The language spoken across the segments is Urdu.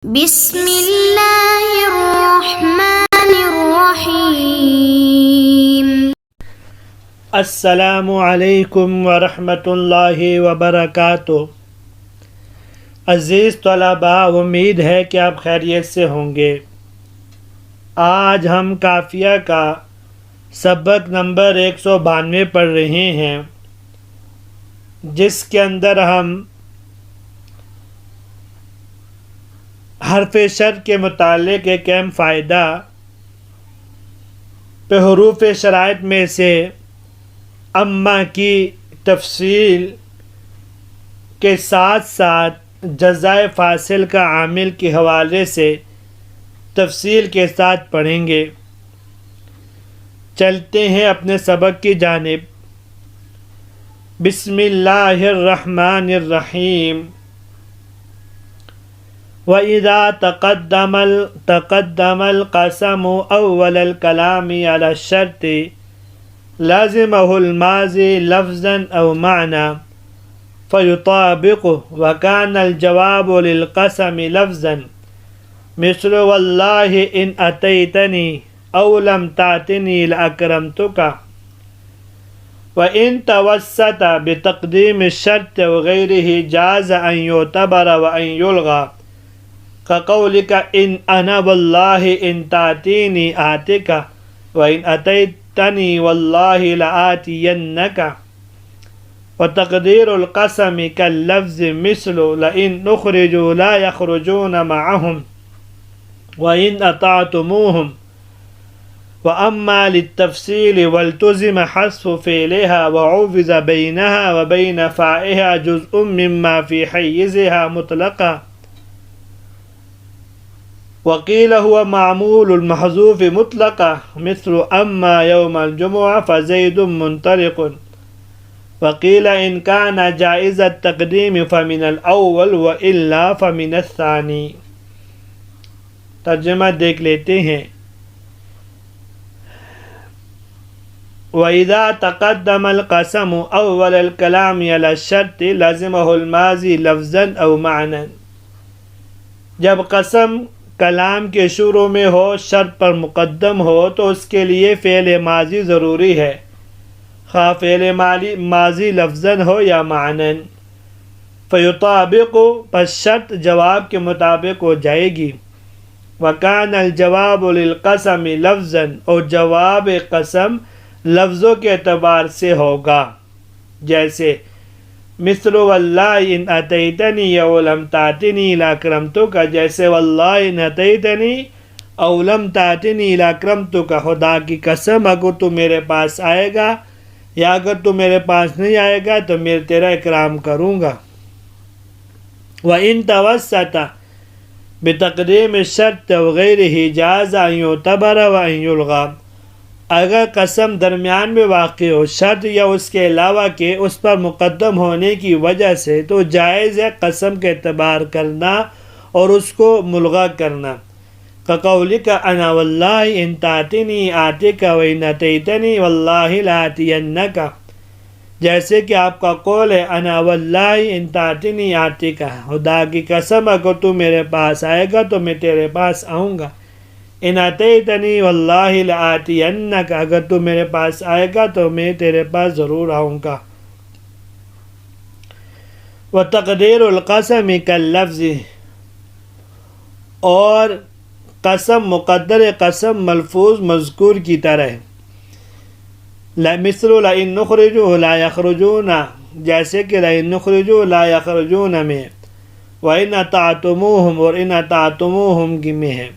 بسم اللہ الرحمن الرحیم۔ السلام علیکم ورحمۃ اللہ وبرکاتہ۔ عزیز طلباء، امید ہے کہ آپ خیریت سے ہوں گے۔ آج ہم قافیہ کا سبق نمبر 192 پڑھ رہے ہیں، جس کے اندر ہم حرف شرط کے متعلق ایک اہم فائدہ پہ حروف شرائط میں سے اما کی تفصیل کے ساتھ ساتھ جزائے فاصل کا عامل کے حوالے سے تفصیل کے ساتھ پڑھیں گے۔ چلتے ہیں اپنے سبق کی جانب۔ بسم اللہ الرحمن الرحیم۔ وَإِذَا تَقَدَّمَ الْقَسَمُ أَوَّلَ الْكَلَامِ عَلَى الشَّرْطِ لَازِمَهُ الْمَاضِي لَفْظًا أَوْ مَعْنًى فَيُطَابِقُهُ وَكَانَ الْجَوَابُ لِلْقَسَمِ لَفْظًا مِثْلُ وَاللَّهِ إِنْ أَتَيْتَنِي أَوْ لَمْ تَأْتِنِي لَأَكْرَمْتُكَ وَإِنْ تَوَسَّطَ بِتَقْدِيمِ الشَّرْطِ وَغَيْرِهِ جَازَ أَنْ يُعْتَبَرَ وَأَنْ يُلْغَى كقولك إن أنا والله إن تأتيني آتك وإن أتيتني والله لآتينك وتقدير القسم كاللفظ مثل لئن أخرجوا لا يخرجون معهم وإن أطعتموهم وأما للتفصيل والتزم حذف فعلها وعوض بينها وبين فاعلها جزء مما في حيزها مطلقا وقيل هو معمول المحذوف مطلقا مثل أما يوم الجمعة فزيد منطلق وقيل إن كان جائز التقديم فمن الأول وإلا فمن الثاني۔ ترجمہ دیکھ لیتے ہیں۔ وَإِذَا تَقَدَّمَ الْقَسَمُ أَوَّلَ الْكَلَامِ عَلَى الشَّرْطِ لَازِمَهُ الْمَاضِي لَفْظًا أَوْ مَعْنًى۔ جب قسم کلام کے شروع میں ہو، شرط پر مقدم ہو، تو اس کے لیے فعل ماضی ضروری ہے، خواہ فعل ماضی لفظاً ہو یا معناً۔ فیطابق، پس شرط جواب کے مطابق ہو جائے گی۔ وکان الجواب للقسم لفظاً، اور جواب قسم لفظوں کے اعتبار سے ہوگا، جیسے مثل واللہ ان اتیتنی او لم تاتنی لاکرمتک، جیسے واللہ ان اتیتنی او لم تاتنی لاکرمتک، خدا کی قسم اگر تو میرے پاس آئے گا یا اگر تو میرے پاس نہیں آئے گا تو میں تیرا اکرام کروں گا۔ وَإِن تَوَسَّطَ بِتَقْدِيمِ الشَّرْطِ وَغَيْرِهِ جَازَ أَن يُعْتَبَرَ وَأَن يُلْغَى، اگر قسم درمیان میں واقع ہو، شرط یا اس کے علاوہ کے اس پر مقدم ہونے کی وجہ سے، تو جائز ہے قسم کا اعتبار کرنا اور اس کو ملغا کرنا۔ كقولك أنا والله إن تأتني آتك وإن أتيتني والله لآتينك، جیسے کہ آپ کا قول ہے انا واللہ ان تأتنی آتک، خدا کی قسم اگر تو میرے پاس آئے گا تو میں تیرے پاس آؤں گا۔ ان اتیتنی واللہ لآتینک، اگر تو میرے پاس آئے گا تو میں تیرے پاس ضرور آؤں گا۔ وتقدیر القسم کاللفظ، اور قسم مقدر قسم ملفوظ مذکور کی طرح، مثل لئن نخرجوا لا یخرجون، جیسے کہ لئن نخرجوا لا یخرجون میں، وإن أطعتموهم اور ان أطعتموهم کی میں ہے۔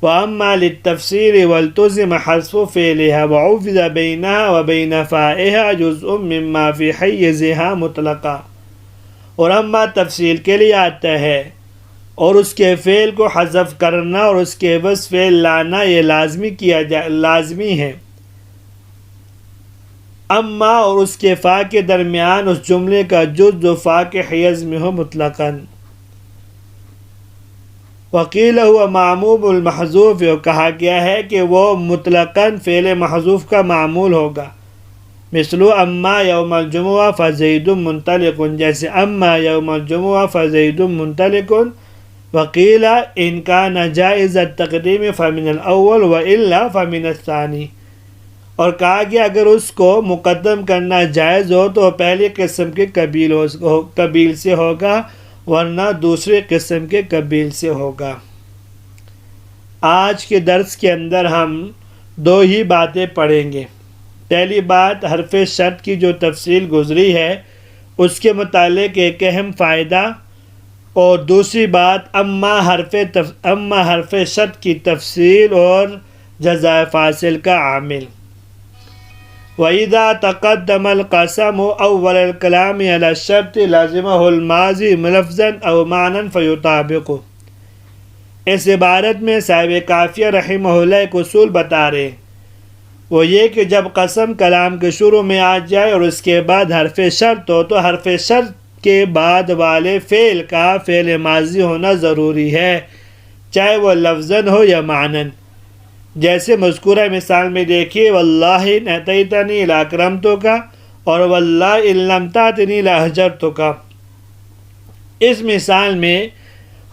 وَأَمَّا لِلتَّفْصِيلِ وَالْتُزِمَ حَذْفُ فِعْلِهَا وَعُوِّضَ بَيْنَهَا وَبَيْنَ فَاعِلِهَا جُزْءٌ مِّمَّا فِي حَيِّزِهَا مُطْلَقًا، اور اما تفصیل کے لیے آتا ہے اور اس کے فعل کو حذف کرنا اور اس کے عوض فعل لانا، یہ لازمی ہے۔ اما اور اس کے فا کے درمیان اس جملے کا جز جو فا کے حیز میں ہو مطلقاً۔ وقیل ہوا معمول المحذوف، کہا گیا ہے کہ وہ مطلقاً فعل محذوف کا معمول ہوگا، مثل اما یوم الجمعہ فزید منطلق، جیسے اما یوم الجمعہ فزید منطلق وقیل ان کان جائز التقدیم فمن الاول والا فمن الثانی، اور کہا کہ اگر اس کو مقدم کرنا جائز ہو تو پہلی قسم کے قبیل سے ہوگا ورنہ دوسری قسم کے قبیل سے ہوگا۔ آج کے درس کے اندر ہم دو ہی باتیں پڑھیں گے۔ پہلی بات حرف شرط کی جو تفصیل گزری ہے اس کے متعلق ایک اہم فائدہ، اور دوسری بات اما حرف شرط کی تفصیل اور جزائے فاصل کا عامل۔ وَإِذَا تَقَدَّمَ الْقَسَمُ أَوَّلَ الْكَلَامِ عَلَى الشَّرْطِ لَازِمَهُ الْمَاضِي لَفْظًا أَوْ مَعْنًا فَيُطَابِقُهُ۔ اس عبارت میں صاحب کافیہ رحمہ اللہ ایک اصول بتا رہے ہیں، وہ یہ کہ جب قسم کلام کے شروع میں آ جائے اور اس کے بعد حرف شرط ہو تو حرف شرط کے بعد والے فعل کا فعل ماضی ہونا ضروری ہے، چاہے وہ لفظاً ہو یا معناً۔ جیسے مذکورہ مثال میں دیکھیے واللہ ان اتیتنی لاکرمتک اور واللہ ان لم تاتنی لاہجرتک۔ اس مثال میں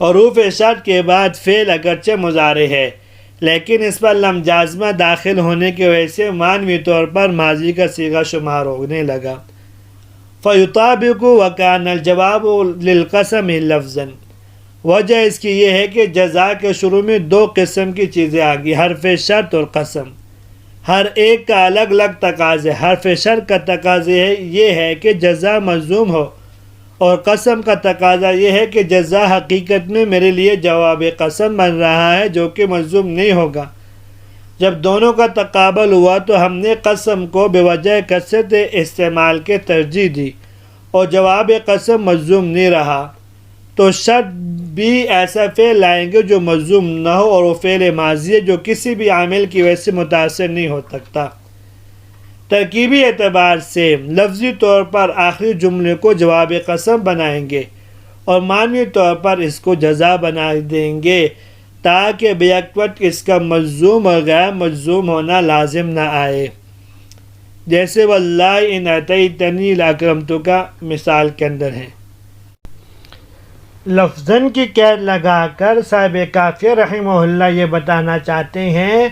حروف شرط کے بعد فعل اگرچہ مضارع ہے لیکن اس پر لم جازمہ داخل ہونے کی وجہ سے معنوی طور پر ماضی کا صیغہ شمار ہونے لگا۔ فیطابق وکان الجواب للقسم لفظا۔ وجہ اس کی یہ ہے کہ جزا کے شروع میں دو قسم کی چیزیں آ گئی، حرف شرط اور قسم۔ ہر ایک کا الگ الگ تقاضے۔ حرف شرط کا تقاضا یہ ہے کہ جزا مجزوم ہو، اور قسم کا تقاضا یہ ہے کہ جزا حقیقت میں میرے لیے جواب قسم بن رہا ہے جو کہ مجزوم نہیں ہوگا۔ جب دونوں کا تقابل ہوا تو ہم نے قسم کو بوجہ کثرت استعمال کے ترجیح دی اور جواب قسم مجزوم نہیں رہا، تو شرط بھی ایسا فعل لائیں گے جو مجزوم نہ ہو اور وہ فعل ماضی ہے جو کسی بھی عامل کی وجہ سے متاثر نہیں ہو سکتا۔ ترکیبی اعتبار سے لفظی طور پر آخری جملے کو جواب قسم بنائیں گے اور معنوی طور پر اس کو جزا بنا دیں گے تاکہ بیک وقت اس کا مجزوم اور غیر مجزوم ہونا لازم نہ آئے، جیسے واللہ ان اتیتنی لاکرمتک کا مثال کے اندر ہے۔ لفظاً کی قید لگا کر صاحب کافیہ رحمہ اللہ یہ بتانا چاہتے ہیں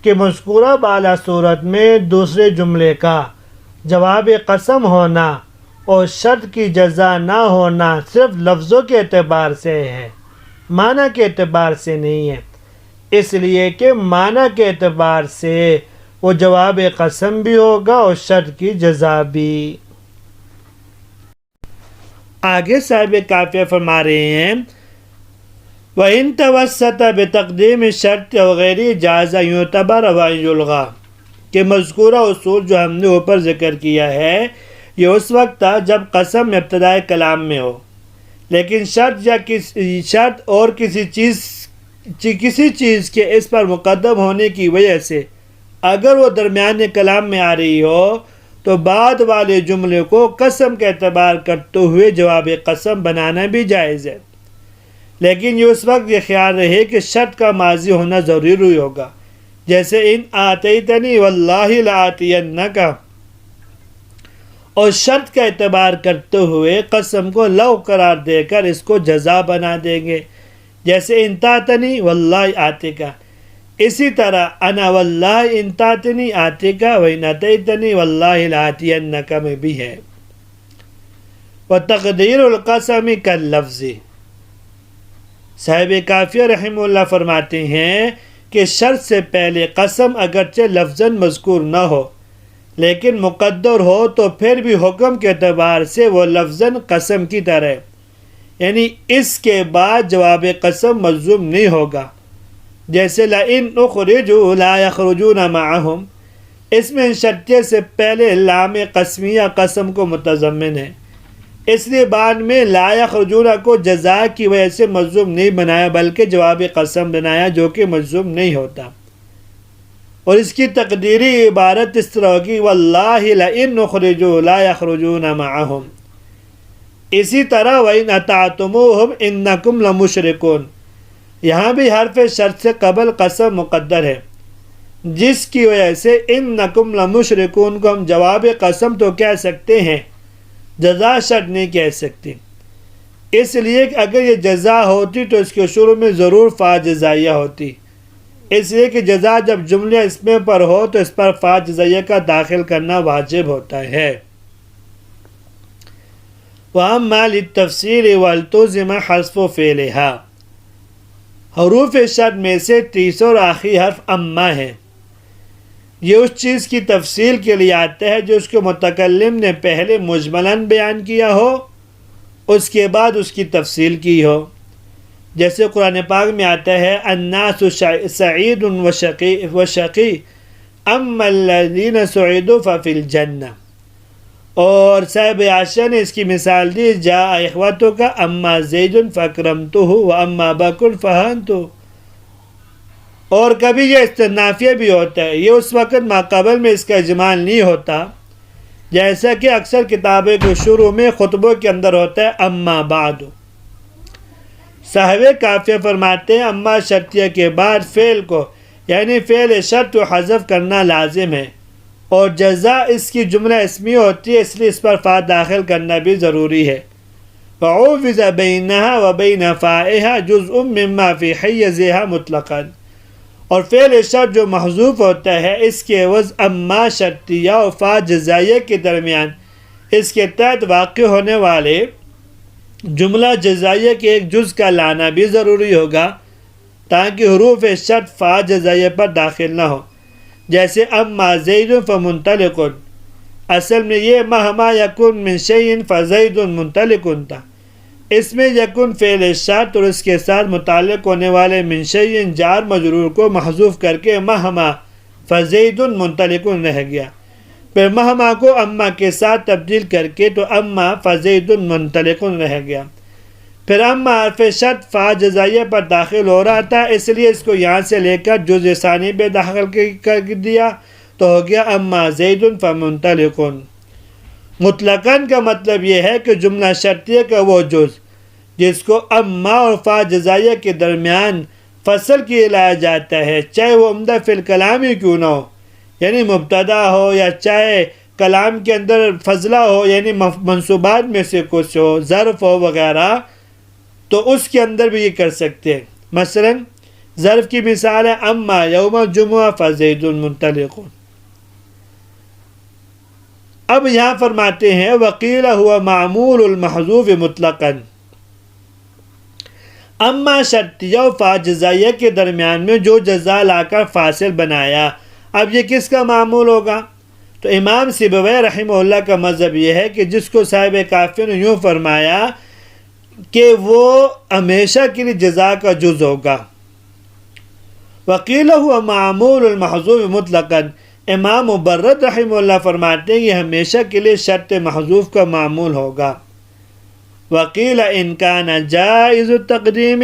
کہ مذکورہ بالا صورت میں دوسرے جملے کا جواب قسم ہونا اور شرط کی جزا نہ ہونا صرف لفظوں کے اعتبار سے ہے، معنی کے اعتبار سے نہیں ہے، اس لیے کہ معنی کے اعتبار سے وہ جواب قسم بھی ہوگا اور شرط کی جزا بھی۔ آگے صاحب کافیہ فرما رہے ہیں وَإِن تَوَسَّطَ بِتَقْدِيمِ الشَّرْطِ وَغَيْرِهِ جَازَ يُعْتَبَرَ وَإِن يُلْغَى، کہ مذکورہ اصول جو ہم نے اوپر ذکر کیا ہے یہ اس وقت تھا جب قسم ابتدائے کلام میں ہو، لیکن شرط اور کسی چیز کے اس پر مقدم ہونے کی وجہ سے اگر وہ درمیان کلام میں آ رہی ہو تو بعد والے جملے کو قسم کا اعتبار کرتے ہوئے جواب قسم بنانا بھی جائز ہے، لیکن یہ اس وقت یہ خیال رہے کہ شرط کا ماضی ہونا ضروری ہوگا، جیسے ان آتیتنی واللہ لآتینک، اور شرط کا اعتبار کرتے ہوئے قسم کو لو قرار دے کر اس کو جزا بنا دیں گے، جیسے ان تاتنی واللہ آتیک۔ اسی طرح انا واللہ ان تاتنی آتیک و ان اتیتنی واللہ لآتینک میں بھی ہے۔ وتقدیر القسم کاللفظ، صاحب کافیہ رحمہ اللہ فرماتے ہیں کہ شرط سے پہلے قسم اگرچہ لفظاً مذکور نہ ہو لیکن مقدر ہو تو پھر بھی حکم کے اعتبار سے وہ لفظاً قسم کی طرح ہے، یعنی اس کے بعد جواب قسم مجزوم نہیں ہوگا، جیسے لئن اخرجوا لا یخرجون معهم، اس میں شرطیہ سے پہلے لام قسمیہ قسم کو متضمن ہے، اس لیے بعد میں لا یخرجون کو جزا کی وجہ سے مجزوم نہیں بنایا بلکہ جواب قسم بنایا جو کہ مجزوم نہیں ہوتا، اور اس کی تقدیری عبارت اس طرح ہوگی واللہ لئن اخرجوا لا یخرجون معهم۔ اسی طرح وَإِنْ أَطَعْتُمُوهُمْ إِنَّكُمْ لَمُشْرِكُونَ، یہاں بھی حرف شرط سے قبل قسم مقدر ہے، جس کی وجہ سے إِنَّكُمْ لَمُشْرِكُونَ کو ہم جواب قسم تو کہہ سکتے ہیں، جزا شرط نہیں کہہ سکتے۔ اس لیے کہ اگر یہ جزا ہوتی تو اس کے شروع میں ضرور فا جزائیہ ہوتی، اس لیے کہ جزا جب جملہ اسم پر ہو تو اس پر فا جزائیہ کا داخل کرنا واجب ہوتا ہے۔ وَأَمَّا لِلتَّفْصِيلِ وَالْتُزِمَ حَذْفُ فِعْلِهَا، حروف شرط میں سے تیسرا اور آخری حرف اما ہے۔ یہ اس چیز کی تفصیل کے لیے آتا ہے جو اس کو متکلم نے پہلے مجملاً بیان کیا ہو، اس کے بعد اس کی تفصیل کی ہو۔ جیسے قرآن پاک میں آتا ہے الناس سعید وشقی اما الذین سعیدوا ففی الجنہ، اور صاحب عاشر نے اس کی مثال دی جاء اخوتک اما زید فاکرمتہ واما بکر فہنتہ۔ اور کبھی یہ استنافیہ بھی ہوتا ہے، یہ اس وقت ماقبل میں اس کا اجمال نہیں ہوتا، جیسا کہ اکثر کتابیں کے شروع میں خطبوں کے اندر ہوتا ہے اما بعد۔ صاحب کافیہ فرماتے ہیں اما شرطیہ کے بعد فعل کو یعنی فعل شرط کو حذف کرنا لازم ہے، اور جزا اس کی جملہ اسمی ہوتی ہے، اس لیے اس پر فا داخل کرنا بھی ضروری ہے۔ فعوض بینہا و بین فائہا جزء مما فی حیزہا مطلقا، اور فعل شرط جو محذوف ہوتا ہے اس کے عوض اما شرطیہ و فا جزائیہ کے درمیان اس کے تحت واقع ہونے والے جملہ جزائیہ کے ایک جز کا لانا بھی ضروری ہوگا تاکہ حروف شرط فا جزائیہ پر داخل نہ ہو۔ جیسے اما زید فمنطلق، اصل میں یہ مہما یکن من شیء فزید منطلق تھا، اس میں یکن فعل شرط اور اس کے ساتھ متعلق ہونے والے من شیء جار مجرور کو محذوف کر کے مہما فزید منطلق رہ گیا، پھر مہما کو اما کے ساتھ تبدیل کر کے تو اما فزید منطلق رہ گیا، پھر اما حرف شرط فا جزائیہ پر داخل ہو رہا تھا، اس لیے اس کو یہاں سے لے کر جز ثانی پہ داخل کر دیا تو ہو گیا اما زید فمنطلق۔ مطلقاً کا مطلب یہ ہے کہ جملہ شرطیہ کا وہ جز جس کو اما اور فا جزائیہ کے درمیان فصل کی لایا جاتا ہے، چاہے وہ عمدہ فی الکلام ہی کیوں نہ ہو، یعنی مبتدا ہو، یا چاہے کلام کے اندر فضلہ ہو یعنی منصوبات میں سے کچھ ہو، ظرف ہو وغیرہ، تو اس کے اندر بھی یہ کر سکتے ہیں۔ مثلا ظرف کی مثال ہے اما یوم الجمعہ فزید منطلق۔ اب یہاں فرماتے ہیں وقیل ہوا معمول المحذوف مطلقا، اما شرطیہ و فا جزائیہ کے درمیان میں جو جزا لا کر فاصل بنایا، اب یہ کس کا معمول ہوگا؟ تو امام سیبویہ رحمہ اللہ کا مذہب یہ ہے کہ جس کو صاحب کافی نے یوں فرمایا کہ وہ ہمیشہ کے لیے جزا کا جز ہوگا۔ وقیل ہوا معمول المحذوف مطلقا، امام مبرد رحمہ اللہ فرماتے ہیں یہ ہمیشہ کے لیے شرط محذوف کا معمول ہوگا۔ وقیل ان کان جائز التقدیم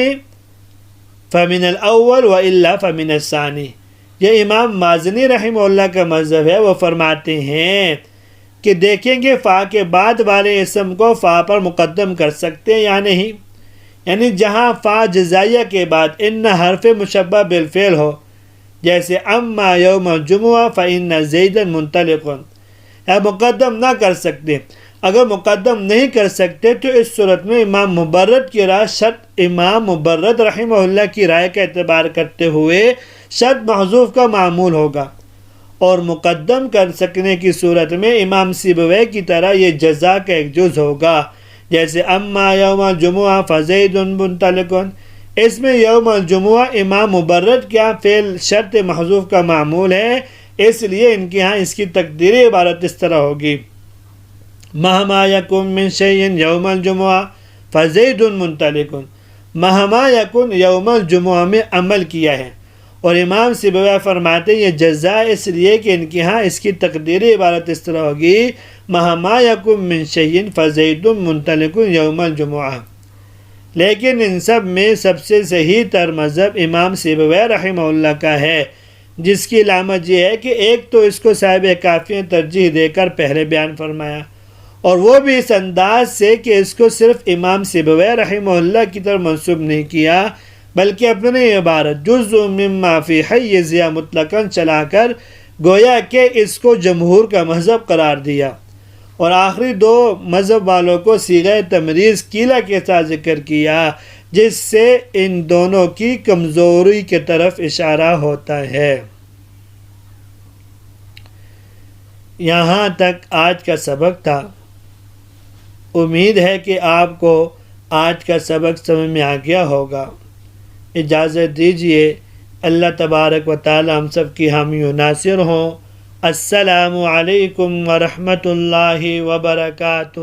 فمن الاول والا فمن الثانی، یہ امام مازنی رحمہ اللہ کا مذہب ہے، وہ فرماتے ہیں کہ دیکھیں گے فا کے بعد والے اسم کو فا پر مقدم کر سکتے ہیں یا نہیں، یعنی جہاں فا جزائیہ کے بعد ان حرف مشبہ بالفعل ہو، جیسے اما یوم الجمعہ فإن زیدا منطلق، مقدم نہ کر سکتے۔ اگر مقدم نہیں کر سکتے تو اس صورت میں امام مبرد کی رائے شرط امام مبرد رحمہ اللہ کی رائے کا اعتبار کرتے ہوئے شرط محذوف کا معمول ہوگا، اور مقدم کر سکنے کی صورت میں امام سیبویہ کی طرح یہ جزا کا ایک جز ہوگا، جیسے اما یوم الجمعہ فزید منطلق، اس میں یوم الجمعہ امام مبرد کیا فعل شرط محذوف کا معمول ہے، اس لیے ان کے ہاں اس کی تقدیری عبارت اس طرح ہوگی مہما یکن من شیء یوم الجمعہ فزید منطلق، مہما یکن یوم الجمعہ میں عمل کیا ہے، اور امام سیبویہ فرماتے ہیں یہ جزا اس لیے کہ ان کے ہاں اس کی تقدیری عبارت اس طرح ہوگی مہما یکن من شیء فزید منطلق یوم الجمعہ۔ لیکن ان سب میں سب سے صحیح تر مذہب امام سیبویہ رحمہ اللہ کا ہے، جس کی علامت یہ ہے کہ ایک تو اس کو صاحب کافی نے ترجیح دے کر پہلے بیان فرمایا، اور وہ بھی اس انداز سے کہ اس کو صرف امام سیبویہ رحمہ اللہ کی طرف منسوب نہیں کیا بلکہ اپنے عبارت جزء مما فی حیزہا مطلقاً چلا کر گویا کہ اس کو جمہور کا مذہب قرار دیا، اور آخری دو مذہب والوں کو صیغہ تمریز قیلہ کے ساتھ ذکر کیا، جس سے ان دونوں کی کمزوری کی طرف اشارہ ہوتا ہے۔ یہاں تک آج کا سبق تھا۔ امید ہے کہ آپ کو آج کا سبق سمجھ میں آ گیا ہوگا۔ اجازت دیجیے، اللہ تبارک و تعالی ہم سب کی حامی و ناصر ہوں۔ السلام علیکم ورحمۃ اللہ وبرکاتہ۔